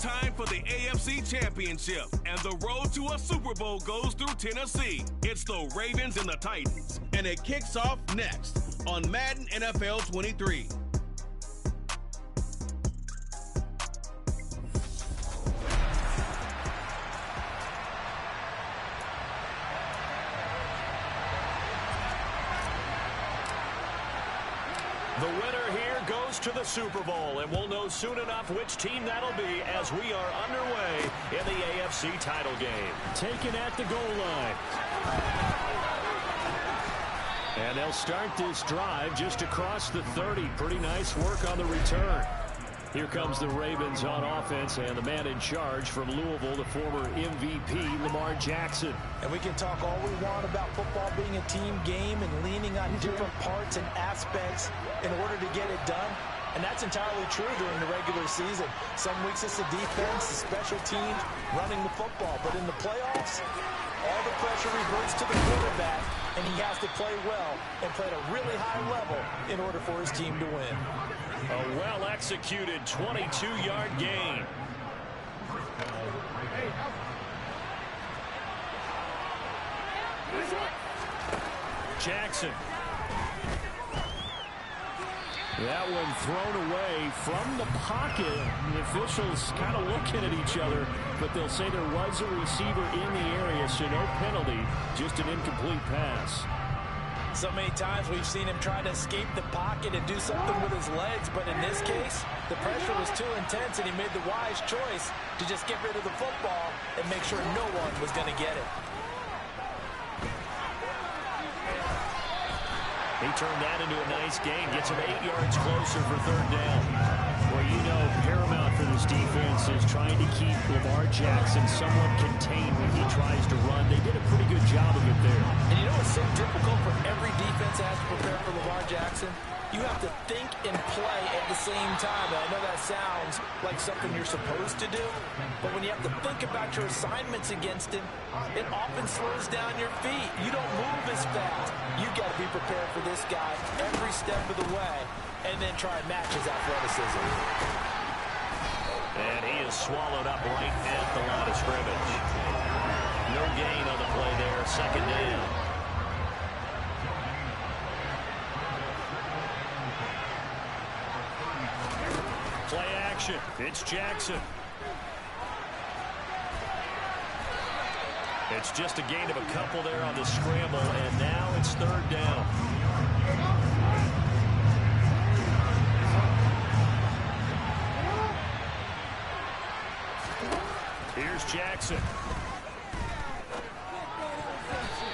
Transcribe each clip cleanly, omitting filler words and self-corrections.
time for the AFC Championship, and the road to a Super Bowl goes through Tennessee. It's the Ravens and the Titans, and it kicks off next on Madden NFL 23. The winner here goes to the Super Bowl, and we'll know soon enough which team that'll be as we are underway in the AFC title game. Taken at the goal line. And they'll start this drive just across the 30. Pretty nice work on the return. Here comes the Ravens on offense, and the man in charge from Louisville, the former MVP, Lamar Jackson. And we can talk all we want about football being a team game and leaning on different parts and aspects in order to get it done. And that's entirely true during the regular season. Some weeks it's the defense, the special teams, running the football. But in the playoffs, all the pressure reverts to the quarterback, and he has to play well and play at a really high level in order for his team to win. A well-executed 22-yard gain. Jackson. That one thrown away from the pocket. The officials kind of looking at each other, but they'll say there was a receiver in the area, so no penalty, just an incomplete pass. So many times we've seen him try to escape the pocket and do something with his legs, but in this case, the pressure was too intense, and he made the wise choice to just get rid of the football and make sure no one was going to get it. He turned that into a nice gain, gets him 8 yards closer for third down. Well, you know, paramount for this defense is trying to keep Lamar Jackson somewhat contained when he tries to run. They did a pretty good job of it there. And you know what's so difficult for every defense that has to prepare for Lamar Jackson? You have to think and play at the same time. And I know that sounds like something you're supposed to do, but when you have to think about your assignments against him, it often slows down your feet. You don't move as fast. You got to be prepared for this guy every step of the way and then try and match his athleticism. And he is swallowed up right at the line of scrimmage. No gain on the play there, second down. Play action. It's Jackson. It's just a gain of a couple there on the scramble, and now it's third down. Here's Jackson.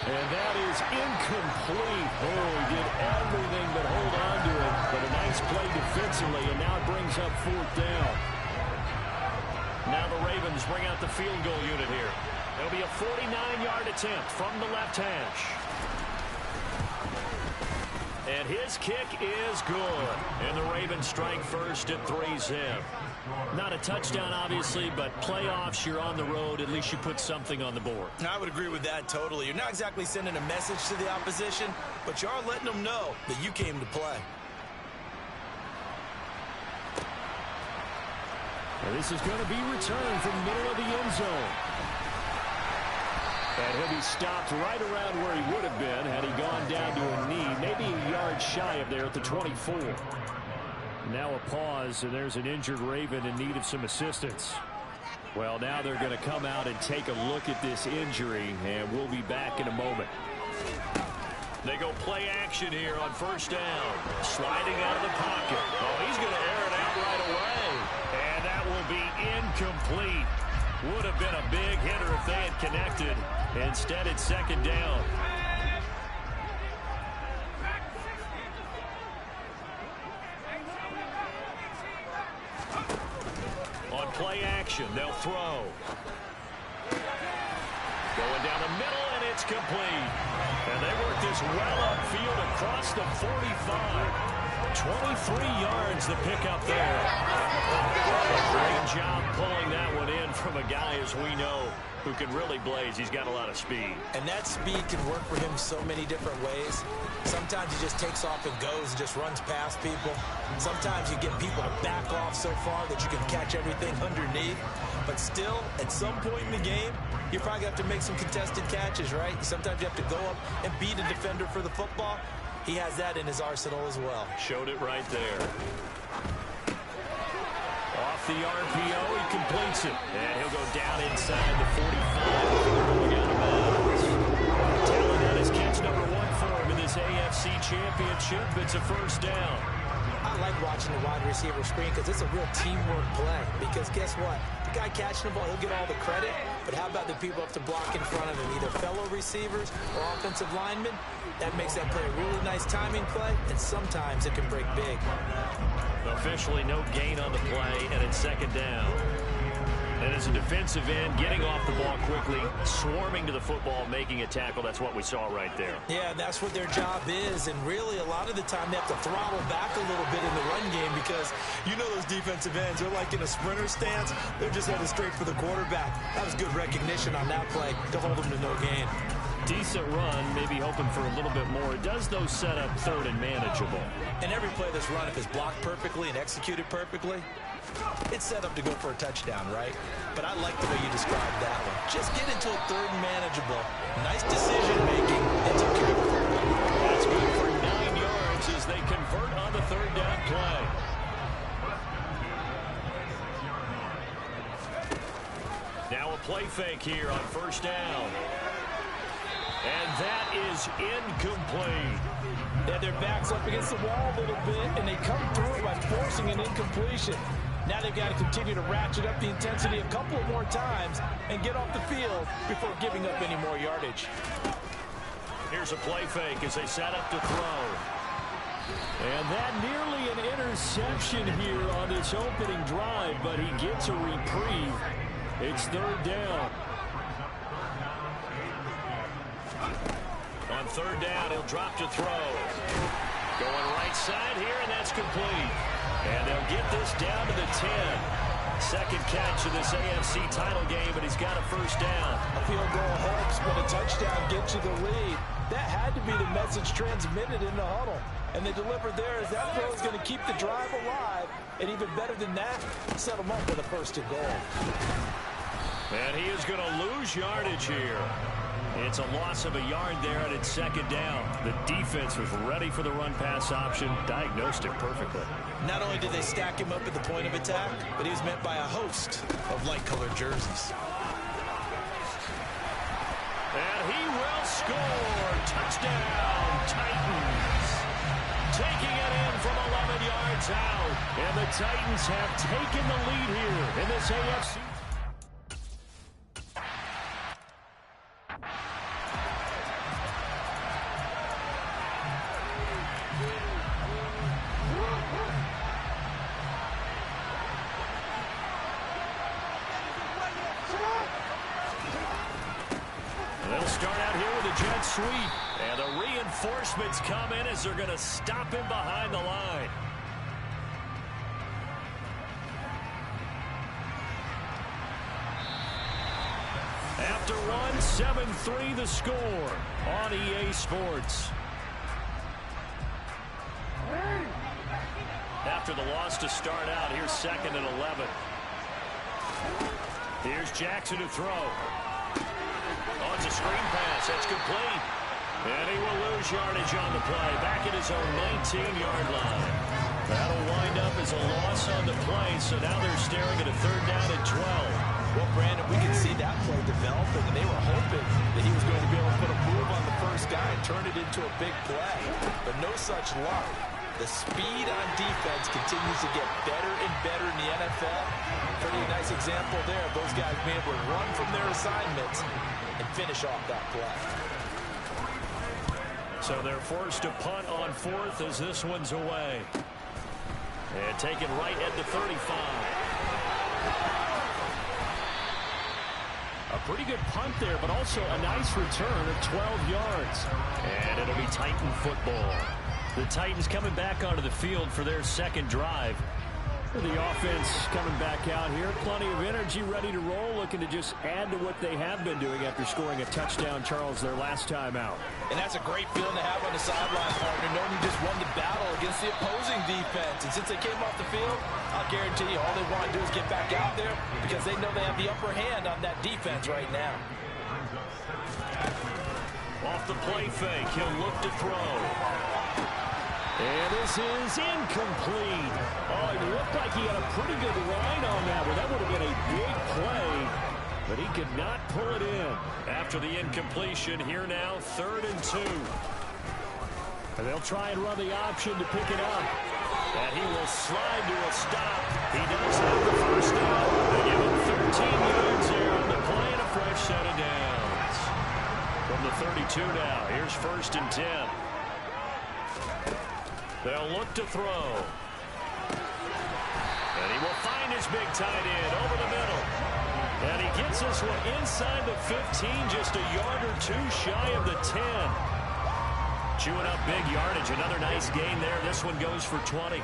And that is incomplete. Oh, he did everything but hold on to it. But a nice play defensively, and now it brings up fourth down. Now the Ravens bring out the field goal unit here. It'll be a 49-yard attempt from the left hash. And his kick is good. And the Ravens strike first at 3-zip. Not a touchdown, obviously, but playoffs, you're on the road. At least you put something on the board. I would agree with that totally. You're not exactly sending a message to the opposition, but you are letting them know that you came to play. And this is going to be returned from the middle of the end zone. And he'll be stopped right around where he would have been had he gone down to a knee, maybe a yard shy of there at the 24. Now a pause, and there's an injured Raven in need of some assistance. Well, now they're going to come out and take a look at this injury, and we'll be back in a moment. They go play action here on first down. Sliding out of the pocket. Oh, he's going to air it out right away. And that will be incomplete. Would have been a big hitter if they had connected. Instead, it's second down. On play action, they'll throw. Going down the middle, and it's complete. And they work this well upfield across the 45. 23 yards to pick up there. Great job pulling that one in from a guy, as we know, who can really blaze. He's got a lot of speed. And that speed can work for him so many different ways. Sometimes he just takes off and goes and just runs past people. Sometimes you get people to back off so far that you can catch everything underneath. But still, at some point in the game, you probably have to make some contested catches, right? Sometimes you have to go up and beat a defender for the football. He has that in his arsenal as well. Showed it right there. Off the RPO, he completes it. And he'll go down inside the 45. Going out of bounds. Talent that is catch number 1 for him in this AFC Championship. It's a first down. I like watching the wide receiver screen because it's a real teamwork play. Because guess what? The guy catching the ball, he'll get all the credit. But how about the people up to block in front of him, either fellow receivers or offensive linemen? That makes that play a really nice timing play, and sometimes it can break big. Officially no gain on the play, and it's second down. And as a defensive end, getting off the ball quickly, swarming to the football, making a tackle, that's what we saw right there. Yeah, that's what their job is, and really a lot of the time they have to throttle back a little bit in the run game because you know those defensive ends, they're like in a sprinter stance. They're just headed straight for the quarterback. That was good recognition on that play to hold them to no gain. Decent run, maybe hoping for a little bit more. It does, though, set up third and manageable. And every play that's run, if it's blocked perfectly and executed perfectly, it's set up to go for a touchdown, right? But I like the way you described that one. Just get into a third and manageable. Nice decision-making and took care of the football. That's good for 9 yards as they convert on the third down play. Now a play fake here on first down. And that is incomplete. Yeah, their back's up against the wall a little bit, and they come through by forcing an incompletion. Now they've got to continue to ratchet up the intensity a couple of more times and get off the field before giving up any more yardage. Here's a play fake as they set up to throw. And that nearly an interception here on this opening drive, but he gets a reprieve. It's third down. On third down, he'll drop to throw. Going right side here, and that's complete. And they'll get this down to the 10. Second catch of this AFC title game, but he's got a first down. A field goal helps, but a touchdown gets you the lead. That had to be the message transmitted in the huddle. And they delivered there as that throw is going to keep the drive alive. And even better than that, set them up with a first and goal. And he is going to lose yardage here. It's a loss of a yard there, and it's second down. The defense was ready for the run-pass option, diagnosed it perfectly. Not only did they stack him up at the point of attack, but he was met by a host of light-colored jerseys. And he will score. Touchdown, Titans. Taking it in from 11 yards out. And the Titans have taken the lead here in this AFC. They'll start out here with a jet sweep. And the reinforcements come in as they're going to stop him behind the line. After one, 7-3 the score on EA Sports. After the loss to start out, here's second and 11. Here's Jackson to throw. Oh, it's a screen pass. That's complete. And he will lose yardage on the play. Back at his own 19-yard line. That'll wind up as a loss on the play. So now they're staring at a third down and 12. Well, Brandon, we can see that play developing, and they were hoping that he was going to be able to put a move on the first guy and turn it into a big play. But no such luck. The speed on defense continues to get better and better in the NFL. Pretty nice example there of those guys being able to run from their assignments and finish off that play. So they're forced to punt on fourth as this one's away. And taken right at the 35. A pretty good punt there, but also a nice return of 12 yards. And it'll be Titan football. The Titans coming back onto the field for their second drive. The offense coming back out here. Plenty of energy, ready to roll, looking to just add to what they have been doing after scoring a touchdown, Charles, their last time out. And that's a great feeling to have on the sideline, partner, knowing you just won the battle against the opposing defense. And since they came off the field, I'll guarantee you all they want to do is get back out there because they know they have the upper hand on that defense right now. Off the play fake, he'll look to throw. And this is incomplete. Oh, it looked like he had a pretty good line on that one. That would have been a big play, but he could not pull it in. After the incompletion, here now, 3rd and 2. And they'll try and run the option to pick it up. And he will slide to a stop. He does have the first down. They give him 13 yards there on the play and a fresh set of downs. From the 32 now, here's 1st and 10. They'll look to throw. And he will find his big tight end over the middle. And he gets this one inside the 15, just a yard or two shy of the 10. Chewing up big yardage. Another nice gain there. This one goes for 20.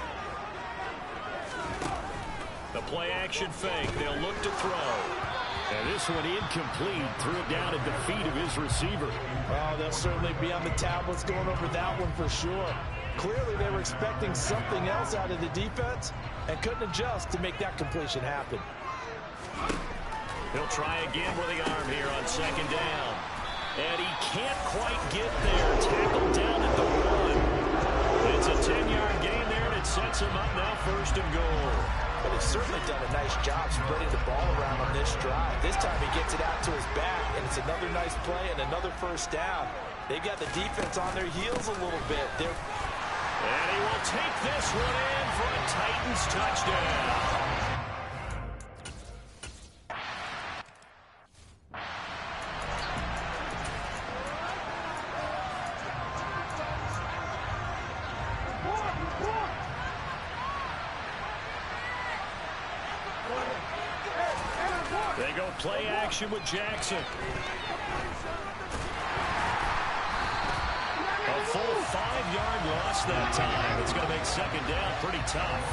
The play action fake. They'll look to throw. And this one incomplete. Threw it down at the feet of his receiver. Oh, they'll certainly be on the tablets going over that one for sure. Clearly they were expecting something else out of the defense and couldn't adjust to make that completion happen. He'll try again with the arm here on 2nd down. And he can't quite get there. Tackled down at the 1. It's a 10-yard gain there, and it sets him up now 1st and goal. But he's certainly done a nice job spreading the ball around on this drive. This time he gets it out to his back, and it's another nice play and another 1st down. They've got the defense on their heels a little bit. And he will take this one in for a Titans touchdown. They go play action with Jackson. A full 5-yard loss that time. It's going to make 2nd down pretty tough.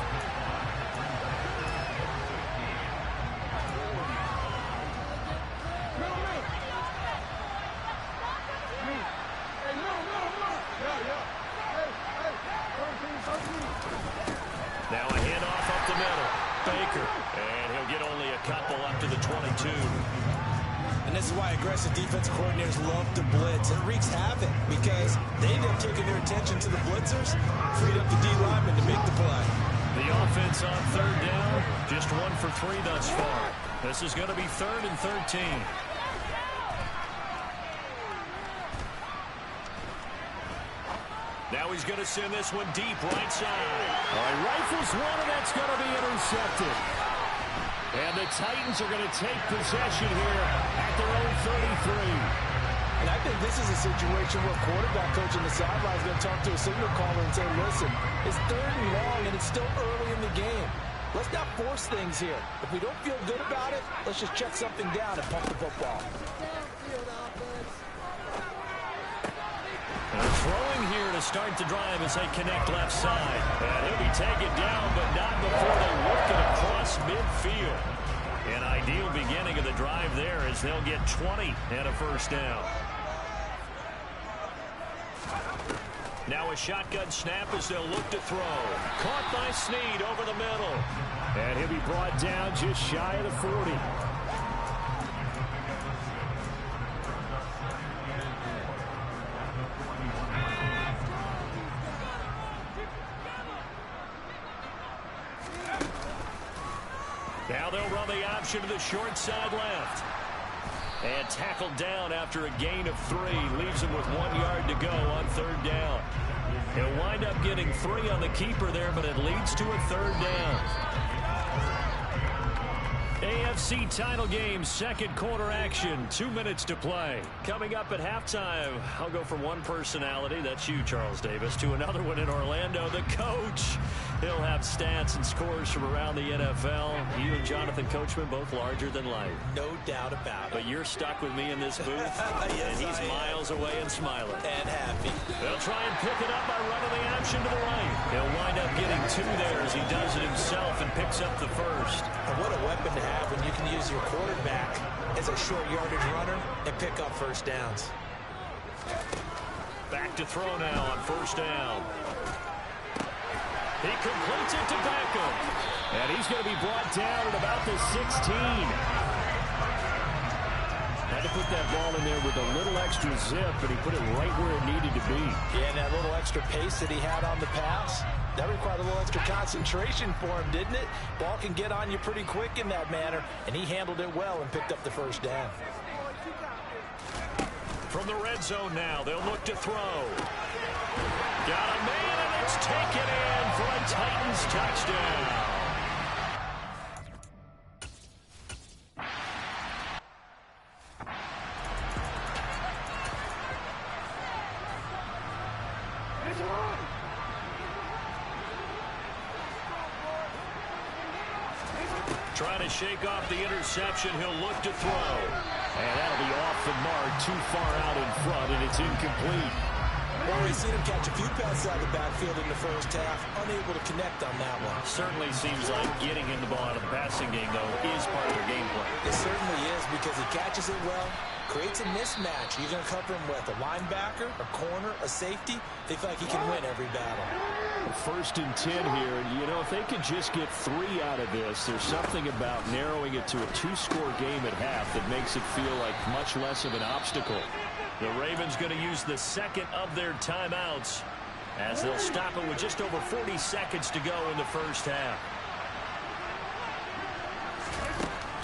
Now a handoff up the middle. Baker. And he'll get only a couple up to the 22. And this is why aggressive defensive coordinators love to blitz. It wreaks havoc because they end up taking their attention to the blitzers, freed up the D lineman to make the play. The offense on 3rd down, just 1 for 3 thus far. This is going to be 3rd and 13. Now he's going to send this one deep right side. All right, rifles one, and that's going to be intercepted. And the Titans are going to take possession here at their own 33. And I think this is a situation where a quarterback coach on the sideline is going to talk to a signal caller and say, listen, it's 3rd and long, and it's still early in the game. Let's not force things here. If we don't feel good about it, let's just check something down and pump the football. They're throwing here to start the drive as they connect left side. And he'll be taken down, but not before they work it across midfield. An ideal beginning of the drive there as they'll get 20 and a 1st down. Now a shotgun snap as they'll look to throw. Caught by Snead over the middle. And he'll be brought down just shy of the 40. Now they'll run the option to the short side left. And tackled down after a gain of 3. Leaves him with 1 yard to go on 3rd down. He'll wind up getting 3 on the keeper there, but it leads to a 3rd down. AFC title game, 2nd quarter action. 2 minutes to play. Coming up at halftime, I'll go from one personality, that's you, Charles Davis, to another one in Orlando, the coach. He'll have stats and scores from around the NFL. You and Jonathan Coachman both larger than life. No doubt about it. But you're stuck with me in this booth, yes, and he's miles away and smiling. And happy. They'll try and pick it up by running the action to the right. He'll wind up getting 2 there as he does it himself and picks up the first. And what a weapon to have when you can use your quarterback as a short yardage runner and pick up first downs. Back to throw now on first down. He completes it to Beckham. And he's going to be brought down at about the 16. Had to put that ball in there with a little extra zip, but he put it right where it needed to be. Yeah, and that little extra pace that he had on the pass, that required a little extra concentration for him, didn't it? Ball can get on you pretty quick in that manner, and he handled it well and picked up the first down. From the red zone now, they'll look to throw. Got a man, and it's taken in for a Titans touchdown. Trying to shake off the interception. He'll look to throw. And that'll be off the mark, too far out in front, and it's incomplete. Well, we've seen him catch a few passes out of the backfield in the first half, unable to connect on that one. Certainly seems like getting him the ball out of the passing game, though, is part of their game plan. It certainly is, because he catches it well, creates a mismatch. You're going to cover him with a linebacker, a corner, a safety. They feel like he can win every battle. 1st and 10 here. You know, if they could just get 3 out of this, there's something about narrowing it to a 2-score game at half that makes it feel like much less of an obstacle. The Ravens going to use the second of their timeouts as they'll stop it with just over 40 seconds to go in the first half.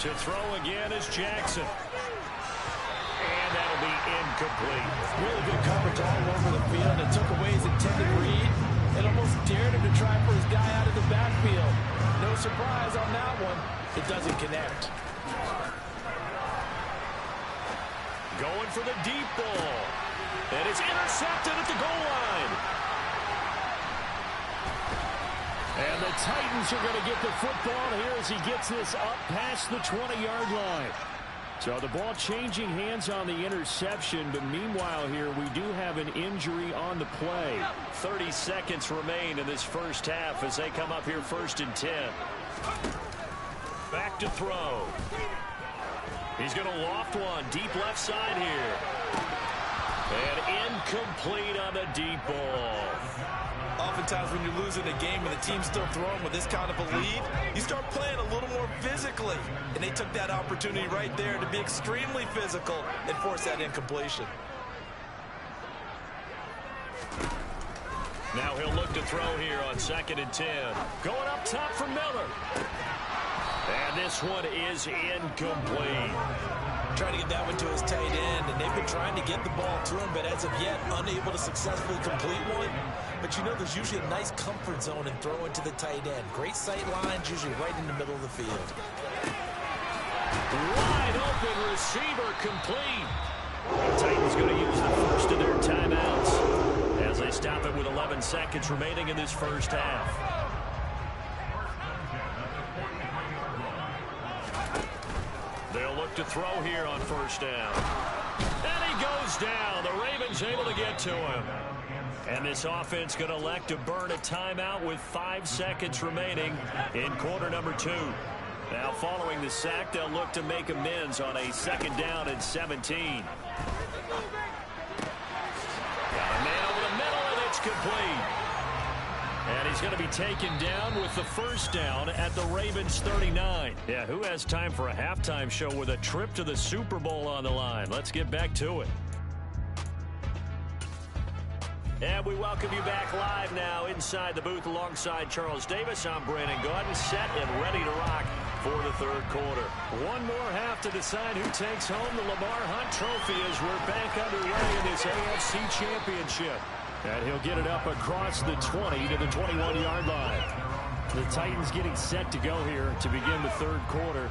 To throw again is Jackson. And that'll be incomplete. Really good coverage all over the field. It took away his intended read. It almost dared him to try for his guy out of the backfield. No surprise on that one. It doesn't connect. Going for the deep ball. And it's intercepted at the goal line. And the Titans are going to get the football here as he gets this up past the 20-yard line. So the ball changing hands on the interception, but meanwhile here we do have an injury on the play. 30 seconds remain in this first half as they come up here 1st and 10. Back to throw. He's going to loft one deep left side here. And incomplete on the deep ball. Oftentimes when you're losing a game and the team's still throwing with this kind of a lead, you start playing a little more physically. And they took that opportunity right there to be extremely physical and force that incompletion. Now he'll look to throw here on 2nd and 10. Going up top for Miller. And this one is incomplete. Trying to get that one to his tight end, and they've been trying to get the ball to him, but as of yet, unable to successfully complete one. But you know, there's usually a nice comfort zone in throwing to the tight end. Great sight lines, usually right in the middle of the field. Wide open receiver complete. Titans going to use the first of their timeouts as they stop it with 11 seconds remaining in this first half. They'll look to throw here on first down. And he goes down. The Ravens able to get to him. And this offense going to elect to burn a timeout with 5 seconds remaining in quarter number 2. Now following the sack, they'll look to make amends on a 2nd down and 17. Got a man over the middle, and it's complete. And he's going to be taken down with the first down at the Ravens 39. Yeah, who has time for a halftime show with a trip to the Super Bowl on the line? Let's get back to it. And we welcome you back live now inside the booth alongside Charles Davis. I'm Brandon Gaudin, set and ready to rock for the 3rd quarter. One more half to decide who takes home the Lamar Hunt Trophy as we're back underway in this AFC Championship. And he'll get it up across the 20 to the 21-yard line. The Titans getting set to go here to begin the 3rd quarter.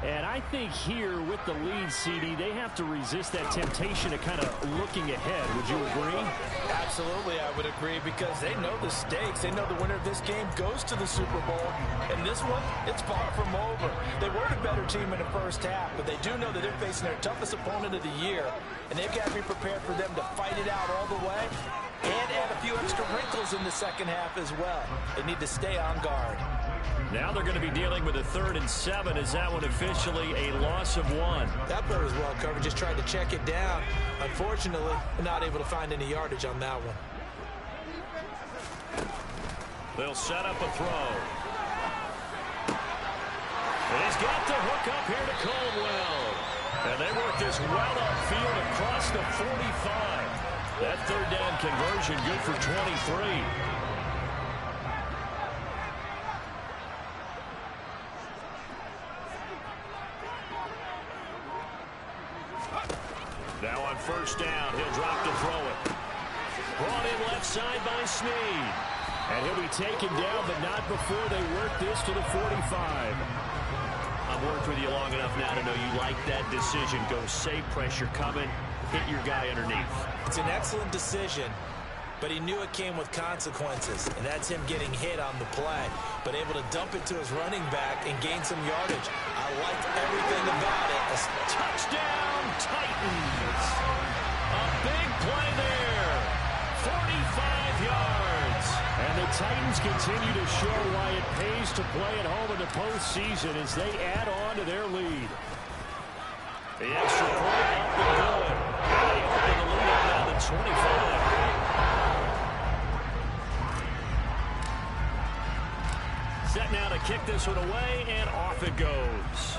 And I think here with the lead, CD, they have to resist that temptation of kind of looking ahead. Would you agree? Absolutely, I would agree, because they know the stakes. They know the winner of this game goes to the Super Bowl. And this one, it's far from over. They were the better team in the first half, but they do know that they're facing their toughest opponent of the year. And they've got to be prepared for them to fight it out all the way and add a few extra wrinkles in the second half as well. They need to stay on guard. Now they're going to be dealing with a 3rd and 7. Is that one officially a loss of 1? That play was well covered. Just tried to check it down. Unfortunately, not able to find any yardage on that one. They'll set up a throw. And he's got the hook up here to Caldwell. And they work this well upfield across the 45. That 3rd down conversion good for 23. Now on 1st down, he'll drop to throw it. Brought in left side by Snead. And he'll be taken down, but not before they work this to the 45. I've worked with you long enough now to know you like that decision. Go save pressure coming, hit your guy underneath. It's an excellent decision, but he knew it came with consequences, and that's him getting hit on the play, but able to dump it to his running back and gain some yardage. I liked everything about it. A touchdown, Titans. A big play there. 45 yards. And the Titans continue to show why it pays to play at home in the postseason as they add on to their lead. The extra point up and good. They open the lead up now to 25. Set now to kick this one away, and off it goes.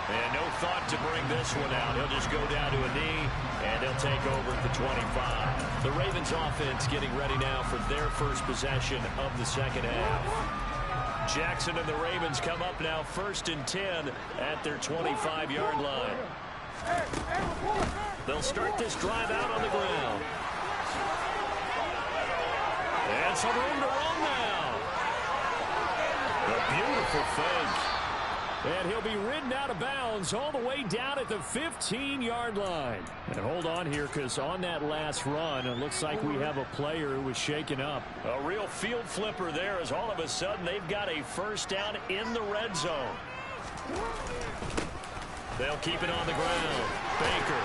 And no thought to bring this one out. He'll just go down to a knee, and he'll take over at the 25. The Ravens offense getting ready now for their first possession of the second half. Jackson and the Ravens come up now 1st and 10 at their 25-yard line. They'll start this drive out on the ground. And some room to run now. A beautiful fake. And he'll be ridden out of bounds all the way down at the 15-yard line. And hold on here, because on that last run, it looks like we have a player who was shaken up. A real field flipper there, as all of a sudden they've got a 1st down in the red zone. They'll keep it on the ground. Baker.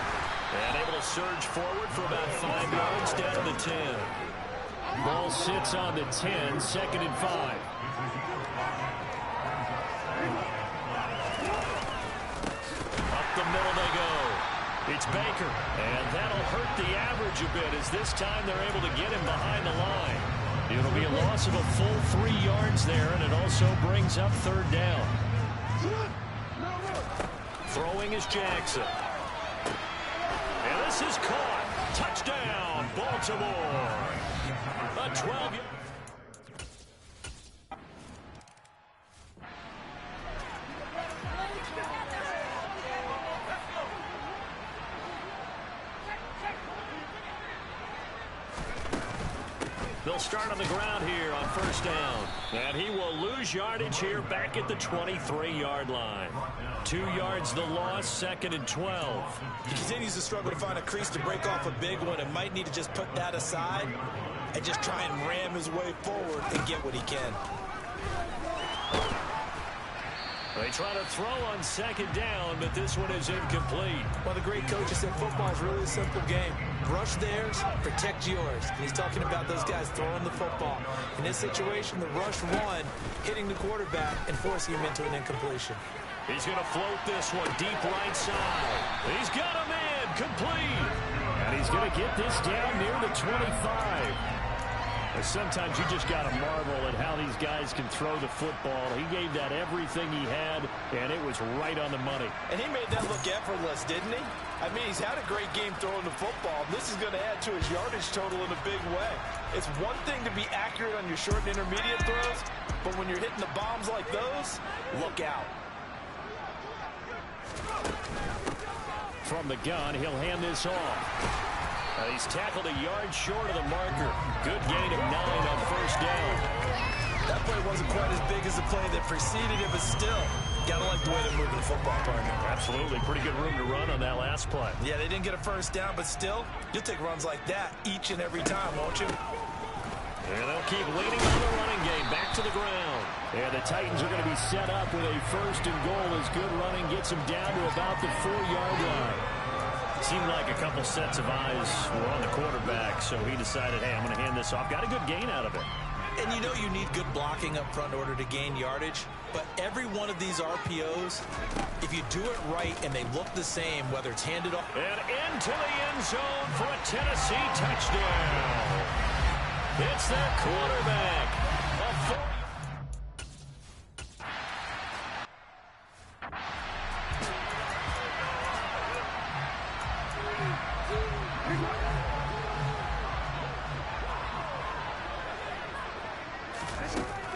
And able to surge forward for about 5 yards down to the 10. Ball sits on the 10, 2nd and 5. The middle they go. It's Baker, and that'll hurt the average a bit as this time they're able to get him behind the line. It'll be a loss of a full 3 yards there, and it also brings up 3rd down. Throwing is Jackson. And this is caught. Touchdown, Baltimore. A 12. They'll start on the ground here on 1st down. And he will lose yardage here back at the 23-yard line. 2 yards the loss, 2nd and 12. He continues to struggle to find a crease to break off a big one and might need to just put that aside and just try and ram his way forward and get what he can. They try to throw on 2nd down, but this one is incomplete. Well, the great coach has said football is really a simple game. Rush theirs, protect yours. And he's talking about those guys throwing the football. In this situation, the rush one, hitting the quarterback and forcing him into an incompletion. He's going to float this one deep right side. He's got a man, complete. And he's going to get this down near the 25. Sometimes you just got to marvel at how these guys can throw the football. He gave that everything he had, and it was right on the money. And he made that look effortless, didn't he? I mean, he's had a great game throwing the football. This is going to add to his yardage total in a big way. It's one thing to be accurate on your short and intermediate throws, but when you're hitting the bombs like those, look out. From the gun, he'll hand this off. He's tackled a yard short of the marker. Good gain of 9 on 1st down. That play wasn't quite as big as the play that preceded it, but still, gotta like the way they're moving the football, partner. Absolutely. Pretty good room to run on that last play. Yeah, they didn't get a first down, but still, you'll take runs like that each and every time, won't you? And they'll keep leaning on the running game. Back to the ground. And the Titans are going to be set up with a first and goal as good running gets them down to about the 4-yard line. Seemed like a couple sets of eyes were on the quarterback, so he decided, hey, I'm going to hand this off. Got a good gain out of it. And you know you need good blocking up front in order to gain yardage, but every one of these RPOs, if you do it right and they look the same, whether it's handed off. And into the end zone for a Tennessee touchdown. It's their quarterback.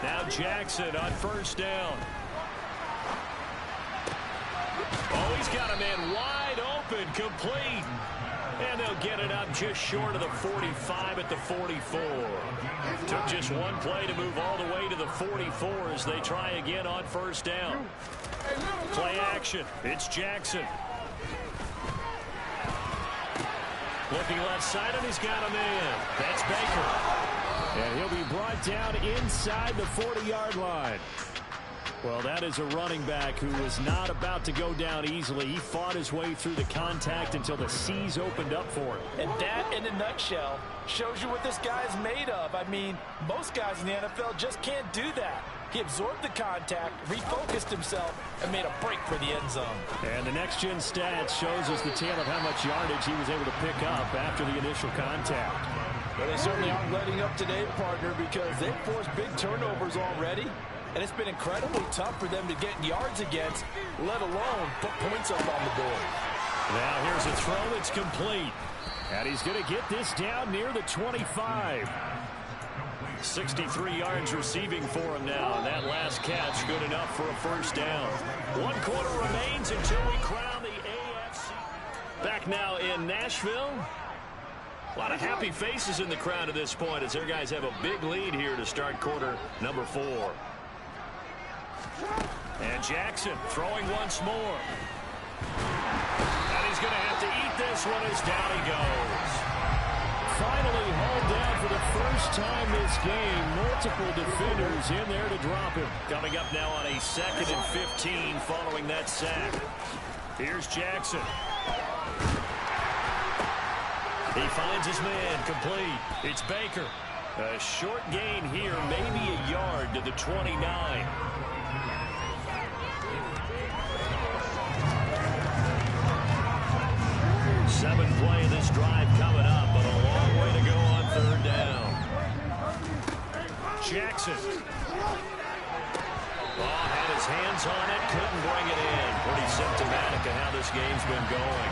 Now Jackson on first down. Oh, he's got a man wide open, complete. And they'll get it up just short of the 45 at the 44. Took just one play to move all the way to the 44 as they try again on first down. Play action. It's Jackson. Looking left side, and he's got a man. That's Baker. And he'll be brought down inside the 40-yard line. Well, that is a running back who was not about to go down easily. He fought his way through the contact until the seas opened up for him. And that, in a nutshell, shows you what this guy is made of. I mean, most guys in the NFL just can't do that. He absorbed the contact, refocused himself, and made a break for the end zone. And the next-gen stats shows us the tale of how much yardage he was able to pick up after the initial contact. Well, they certainly aren't letting up today, partner, because they've forced big turnovers already. And it's been incredibly tough for them to get yards against, let alone put points up on the board. Now here's a throw that's complete. And he's going to get this down near the 25. 63 yards receiving for him now. And that last catch good enough for a first down. 1 quarter remains until we crown the AFC. Back now in Nashville. A lot of happy faces in the crowd at this point as their guys have a big lead here to start quarter number 4. And Jackson throwing once more. And he's going to have to eat this one as down he goes. Finally hauled down for the first time this game. Multiple defenders in there to drop him. Coming up now on a 2nd and 15 following that sack. Here's Jackson. He finds his man complete. It's Baker. A short gain here, maybe a yard to the 29. 7th play of this drive coming up, but a long way to go on 3rd down. Jackson. Oh, had his hands on it, couldn't bring it in. Pretty symptomatic of how this game's been going.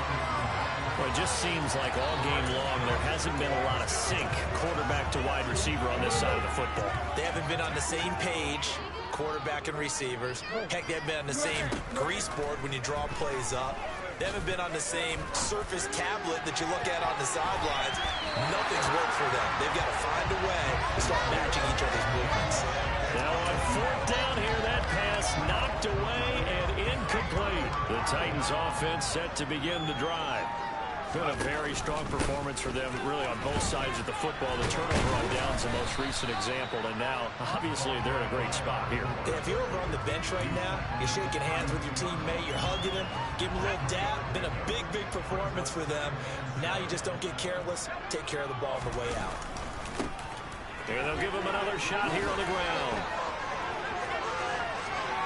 Well, it just seems like all game long there hasn't been a lot of sync quarterback to wide receiver on this side of the football. They haven't been on the same page, quarterback and receivers. Heck, they haven't been on the same grease board when you draw plays up. They haven't been on the same surface tablet that you look at on the sidelines. Nothing's worked for them. They've got to find a way to start matching each other's movements. Now on 4th down here, that pass knocked away and incomplete. The Titans offense set to begin the drive. Been a very strong performance for them, really, on both sides of the football. The turnover on downs the most recent example, and now, obviously, they're in a great spot here. Yeah, if you're over on the bench right now, you're shaking hands with your teammate, you're hugging him, giving him a little dab. Been a big, big performance for them. Now you just don't get careless. Take care of the ball on the way out. And they'll give him another shot here on the ground.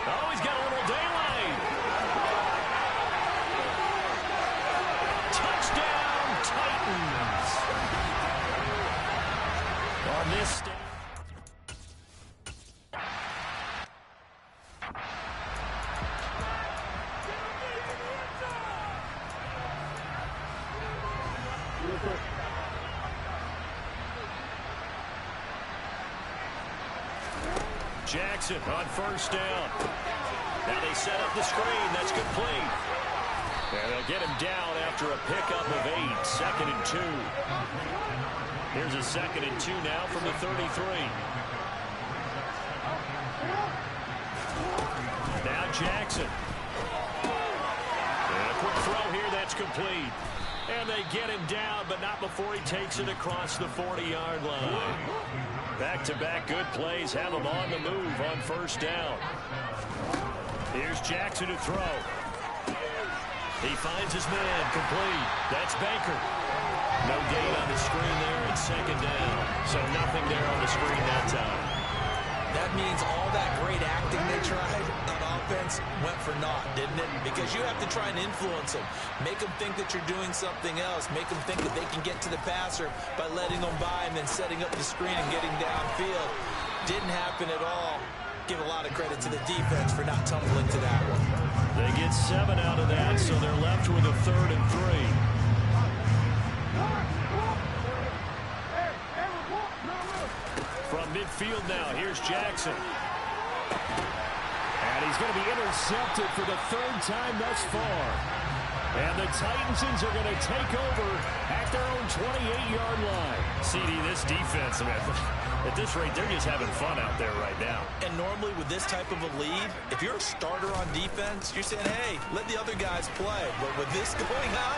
Oh, he's got a little daylight. Touchdown, Titans. On this stage. Jackson on first down. Now they set up the screen. That's complete. And they'll get him down after a pickup of 8. 2nd and 2. Here's a 2nd and 2 now from the 33. Jackson. And a quick throw here that's complete. And they get him down, but not before he takes it across the 40-yard line. Back-to-back good plays have him on the move on first down. Here's Jackson to throw. He finds his man, complete. That's Baker. No gain on the screen there, and second down. So nothing there on the screen that time. That means all that great acting they tried on offense went for naught, didn't it? Because you have to try and influence them. Make them think that you're doing something else. Make them think that they can get to the passer by letting them by and then setting up the screen and getting downfield. Didn't happen at all. Give a lot of credit to the defense for not tumbling to that one. They get 7 out of that, so they're left with a 3rd and 3. From midfield now, here's Jackson. And he's going to be intercepted for the 3rd time thus far. And the Titans are going to take over at their own 28-yard line. CD, this defense, man, at this rate, they're just having fun out there right now. And normally with this type of a lead, if you're a starter on defense, you're saying, hey, let the other guys play. But with this going on,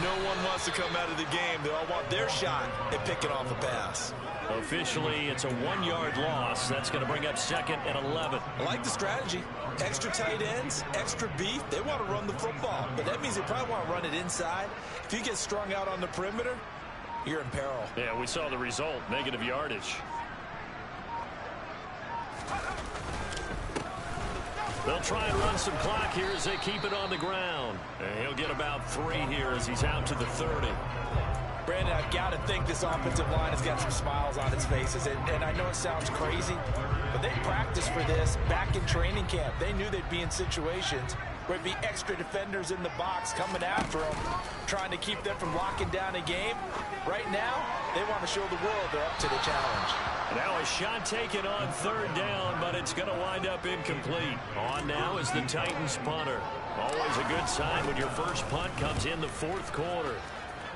no one wants to come out of the game. They all want their shot at picking off a pass. Officially, it's a 1-yard loss. That's going to bring up 2nd and 11. I like the strategy. Extra tight ends, extra beef. They want to run the football, but that means they probably want to run it inside. If you get strung out on the perimeter, you're in peril. Yeah, we saw the result, negative yardage. They'll try and run some clock here as they keep it on the ground. And he'll get about 3 here as he's out to the 30. Brandon, I've got to think this offensive line has got some smiles on its faces. And I know it sounds crazy, but they practiced for this back in training camp. They knew they'd be in situations where there'd be extra defenders in the box coming after them, trying to keep them from locking down a game. Right now, they want to show the world they're up to the challenge. Now a shot taken on 3rd down, but it's going to wind up incomplete. On now is the Titans punter. Always a good sign when your first punt comes in the 4th quarter.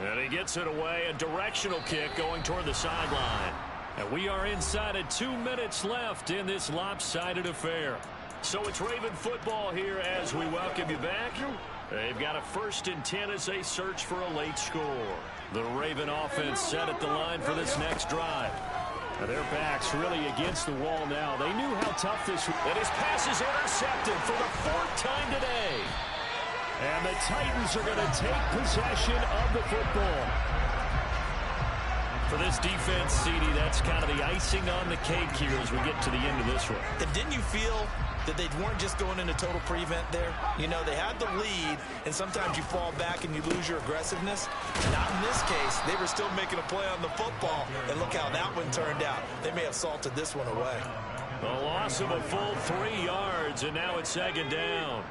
And he gets it away, a directional kick going toward the sideline. And we are inside of 2 minutes left in this lopsided affair. So it's Raven football here as we welcome you back. They've got a 1st and 10 as they search for a late score. The Raven offense set at the line for this next drive. Now their backs really against the wall now. They knew how tough this was. And his pass is intercepted for the 4th time today. And the Titans are going to take possession of the football. For this defense, CD, that's kind of the icing on the cake here as we get to the end of this one. And didn't you feel that they weren't just going into total prevent there? You know, they had the lead, and sometimes you fall back and you lose your aggressiveness. Not in this case. They were still making a play on the football, and look how that one turned out. They may have salted this one away. A loss of a full 3 yards, and now it's 2nd down.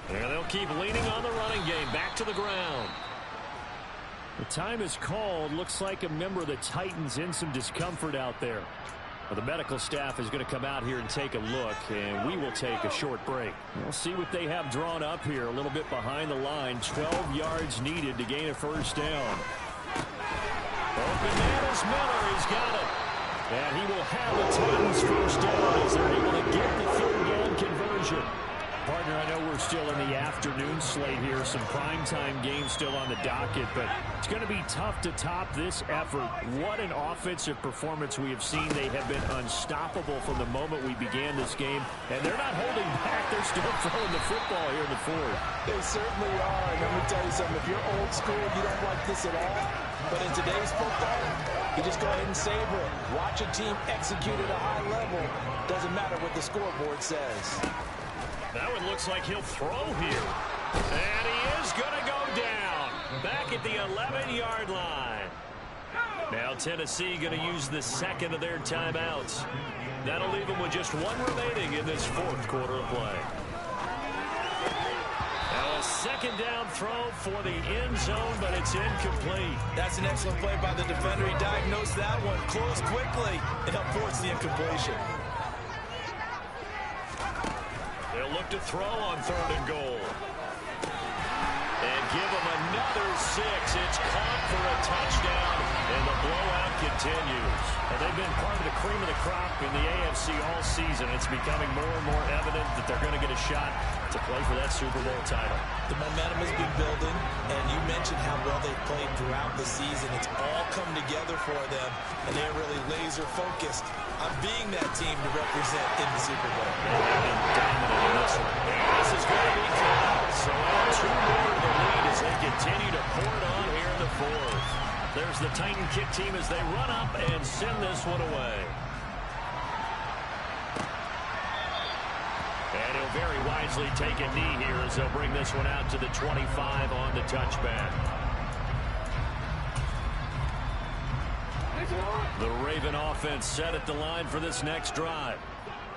And they'll keep leaning on the running game. Back to the ground. The time is called. Looks like a member of the Titans in some discomfort out there. Well, the medical staff is going to come out here and take a look, and we will take a short break. We'll see what they have drawn up here. A little bit behind the line. 12 yards needed to gain a 1st down. Open man is Miller. He's got it. And he will have the Titans 1st down as they're able to get the 3rd down conversion. Partner, I know we're still in the afternoon slate here. Some primetime games still on the docket, but it's going to be tough to top this effort. What an offensive performance we have seen. They have been unstoppable from the moment we began this game, and they're not holding back. They're still throwing the football here in the 4th. They certainly are. And let me tell you something. If you're old school, you don't like this at all. But in today's football, you just go ahead and savor it. Watch a team execute at a high level. Doesn't matter what the scoreboard says. That one looks like he'll throw here. And he is going to go down. Back at the 11-yard line. Now Tennessee going to use the 2nd of their timeouts. That'll leave them with just 1 remaining in this 4th quarter of play. Now a 2nd down throw for the end zone, but it's incomplete. That's an excellent play by the defender. He diagnosed that one, closed quickly, and helped force the incompletion. They'll look to throw on 3rd and goal. And give them another 6. It's caught for a touchdown, and the blowout continues. And they've been part of the cream of the crop in the AFC all season. It's becoming more and more evident that they're going to get a shot to play for that Super Bowl title. The momentum has been building, and you mentioned how well they've played throughout the season. It's all come together for them, and they're really laser focused on being that team to represent in the Super Bowl. They've been dominant in this one. And this is going to be tied. So add 2 more to the lead as they continue to pour it on here in the fourth. There's the Titan kick team as they run up and send this one away. And he'll very wisely take a knee here as they'll bring this one out to the 25 on the touchback. The Raven offense set at the line for this next drive.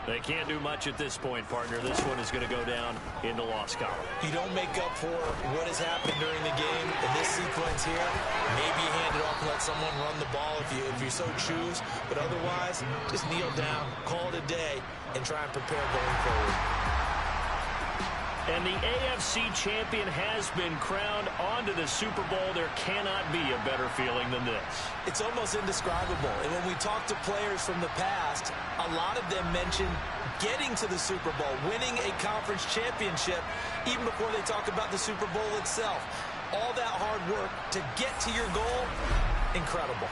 They can't do much at this point, partner. This one is going to go down in the loss column. You don't make up for what has happened during the game in this sequence here. Maybe you hand it off and let someone run the ball if you so choose. But otherwise, just kneel down, call it a day, and try and prepare going forward. And the AFC champion has been crowned onto the Super Bowl. There cannot be a better feeling than this. It's almost indescribable. And when we talk to players from the past, a lot of them mention getting to the Super Bowl, winning a conference championship, even before they talk about the Super Bowl itself. All that hard work to get to your goal, incredible.